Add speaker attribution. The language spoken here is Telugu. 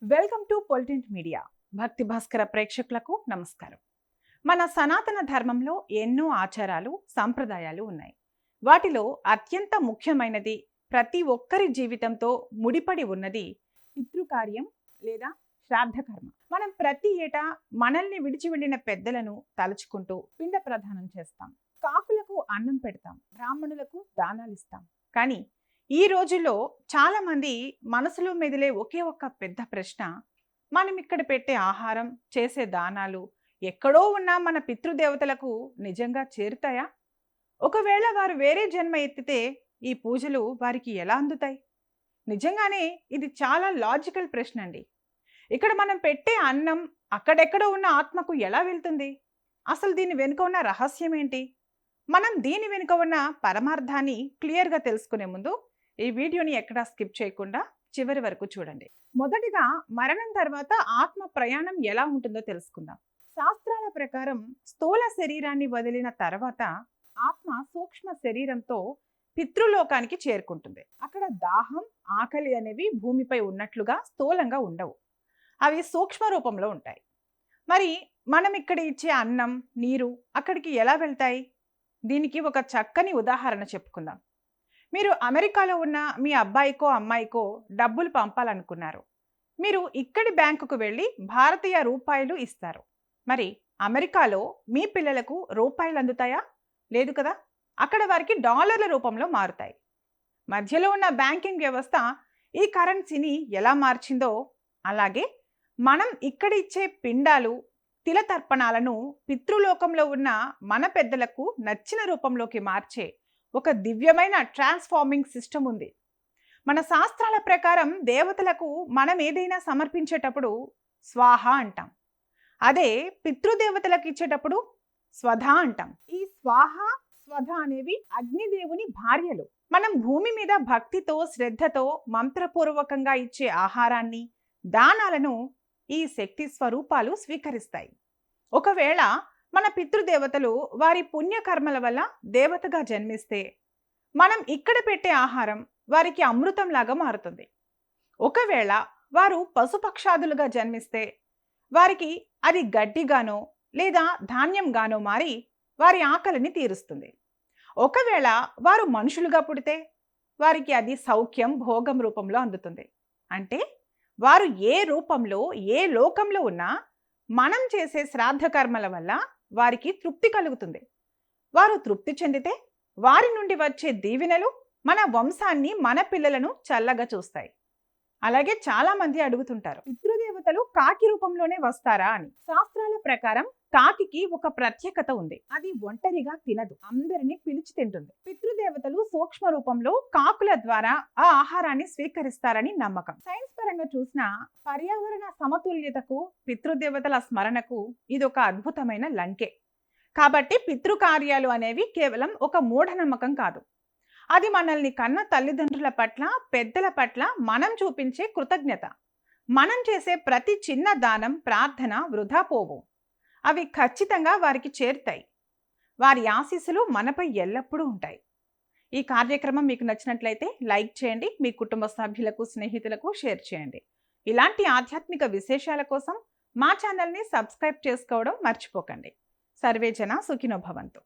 Speaker 1: Welcome to పొలిటింట్ media. భక్తి భాస్కర ప్రేక్షకులకు నమస్కారం. మన సనాతన ధర్మంలో ఎన్నో ఆచారాలు సంప్రదాయాలు ఉన్నాయి. వాటిలో అత్యంత ముఖ్యమైనది, ప్రతి ఒక్కరి జీవితంతో ముడిపడి ఉన్నది పితృకార్యం లేదా శ్రాద్ధకర్మ. మనం ప్రతి ఏటా మనల్ని విడిచి వెళ్ళిన పెద్దలను తలుచుకుంటూ పిండ ప్రదానం చేస్తాం, కాకులకు అన్నం పెడతాం, బ్రాహ్మణులకు దానాలు ఇస్తాం. కానీ ఈ రోజుల్లో చాలా మంది మనసులో మెదిలే ఒకే ఒక్క పెద్ద ప్రశ్న, మనం ఇక్కడ పెట్టే ఆహారం, చేసే దానాలు ఎక్కడో ఉన్న మన పితృదేవతలకు నిజంగా చేరుతాయా? ఒకవేళ వారు వేరే జన్మ ఎత్తితే ఈ పూజలు వారికి ఎలా అందుతాయి? నిజంగానే ఇది చాలా లాజికల్ ప్రశ్న అండి. ఇక్కడ మనం పెట్టే అన్నం అక్కడెక్కడో ఉన్న ఆత్మకు ఎలా వెళ్తుంది? అసలు దీని వెనుక ఉన్న రహస్యం ఏంటి? మనం దీని వెనుక ఉన్న పరమార్థాన్ని క్లియర్గా తెలుసుకునే ముందు ఈ వీడియోని ఎక్కడా స్కిప్ చేయకుండా చివరి వరకు చూడండి. మొదటిగా మరణం తర్వాత ఆత్మ ప్రయాణం ఎలా ఉంటుందో తెలుసుకుందాం. శాస్త్రాల ప్రకారం స్థూల శరీరాన్ని వదిలిన తర్వాత ఆత్మ సూక్ష్మ శరీరంతో పితృలోకానికి చేరుకుంటుంది. అక్కడ దాహం, ఆకలి అనేవి భూమిపై ఉన్నట్లుగా స్థూలంగా ఉండవు, అవి సూక్ష్మ రూపంలో ఉంటాయి. మరి మనం ఇక్కడ ఇచ్చే అన్నం, నీరు అక్కడికి ఎలా వెళ్తాయి? దీనికి ఒక చక్కని ఉదాహరణ చెప్పుకుందాం. మీరు అమెరికాలో ఉన్న మీ అబ్బాయికో అమ్మాయికో డబ్బులు పంపాలనుకున్నారు. మీరు ఇక్కడి బ్యాంకుకు వెళ్ళి భారతీయ రూపాయలు ఇస్తారు. మరి అమెరికాలో మీ పిల్లలకు రూపాయలు అందుతాయా? లేదు కదా. అక్కడ వారికి డాలర్ల రూపంలో మారుతాయి. మధ్యలో ఉన్న బ్యాంకింగ్ వ్యవస్థ ఈ కరెన్సీని ఎలా మార్చిందో, అలాగే మనం ఇక్కడ ఇచ్చే పిండాలు, తిలతర్పణాలను పితృలోకంలో ఉన్న మన పెద్దలకు నచ్చిన రూపంలోకి మార్చే ఒక దివ్యమైన ట్రాన్స్ఫార్మింగ్ సిస్టమ్ ఉంది. మన శాస్త్రాల ప్రకారం దేవతలకు మనం ఏదైనా సమర్పించేటప్పుడు స్వాహ అంటాం. అదే పితృదేవతలకు ఇచ్చేటప్పుడు స్వధ అంటాం. ఈ స్వాహ, స్వధ అనేవి అగ్నిదేవుని భార్యలు. మనం భూమి మీద భక్తితో, శ్రద్ధతో మంత్రపూర్వకంగా ఇచ్చే ఆహారాన్ని, దానాలను ఈ శక్తి స్వరూపాలు స్వీకరిస్తాయి. ఒకవేళ మన పితృదేవతలు వారి పుణ్యకర్మల వల్ల దేవతగా జన్మిస్తే మనం ఇక్కడ పెట్టే ఆహారం వారికి అమృతంలాగా మారుతుంది. ఒకవేళ వారు పశుపక్షాదులుగా జన్మిస్తే వారికి అది గడ్డిగానో లేదా ధాన్యంగానో మారి వారి ఆకలిని తీరుస్తుంది. ఒకవేళ వారు మనుషులుగా పుడితే వారికి అది సౌఖ్యం, భోగం రూపంలో అందుతుంది. అంటే వారు ఏ రూపంలో, ఏ లోకంలో ఉన్నా మనం చేసే శ్రాద్ధ కర్మల వల్ల వారికి తృప్తి కలుగుతుంది. వారు తృప్తి చెందితే వారి నుండి వచ్చే దీవెనలు మన వంశాన్ని, మన పిల్లలను చల్లగా చూస్తాయి. అలాగే చాలా మంది అడుగుతుంటారు, పితృదేవతలు కాకి రూపంలోనే వస్తారా అని. శాస్త్రాల ప్రకారం కాకికి ఒక ప్రత్యేకత ఉంది. అది ఒంటరిగా తినదు, అందరినీ పిలిచి తింటుంది. పితృదేవతలు సూక్ష్మ రూపంలో కాకుల ద్వారా ఆ ఆహారాన్ని స్వీకరిస్తారని నమ్మకం. సైన్స్ పరంగా చూసిన పర్యావరణ సమతుల్యతకు, పితృదేవతల స్మరణకు ఇది ఒక అద్భుతమైన లంకె. కాబట్టి పితృకార్యాలు అనేవి కేవలం ఒక మూఢనమ్మకం కాదు. అది మనల్ని కన్న తల్లిదండ్రుల పట్ల, పెద్దల పట్ల మనం చూపించే కృతజ్ఞత. మనం చేసే ప్రతి చిన్న దానం, ప్రార్థన వృధా పోవు. అవి ఖచ్చితంగా వారికి చేరుతాయి. వారి ఆశీస్సులు మనపై ఎల్లప్పుడూ ఉంటాయి. ఈ కార్యక్రమం మీకు నచ్చినట్లయితే లైక్ చేయండి, మీ కుటుంబ సభ్యులకు, స్నేహితులకు షేర్ చేయండి. ఇలాంటి ఆధ్యాత్మిక విశేషాల కోసం మా ఛానల్ని సబ్స్క్రైబ్ చేసుకోవడం మర్చిపోకండి. సర్వే జన సుఖినో భవంతు.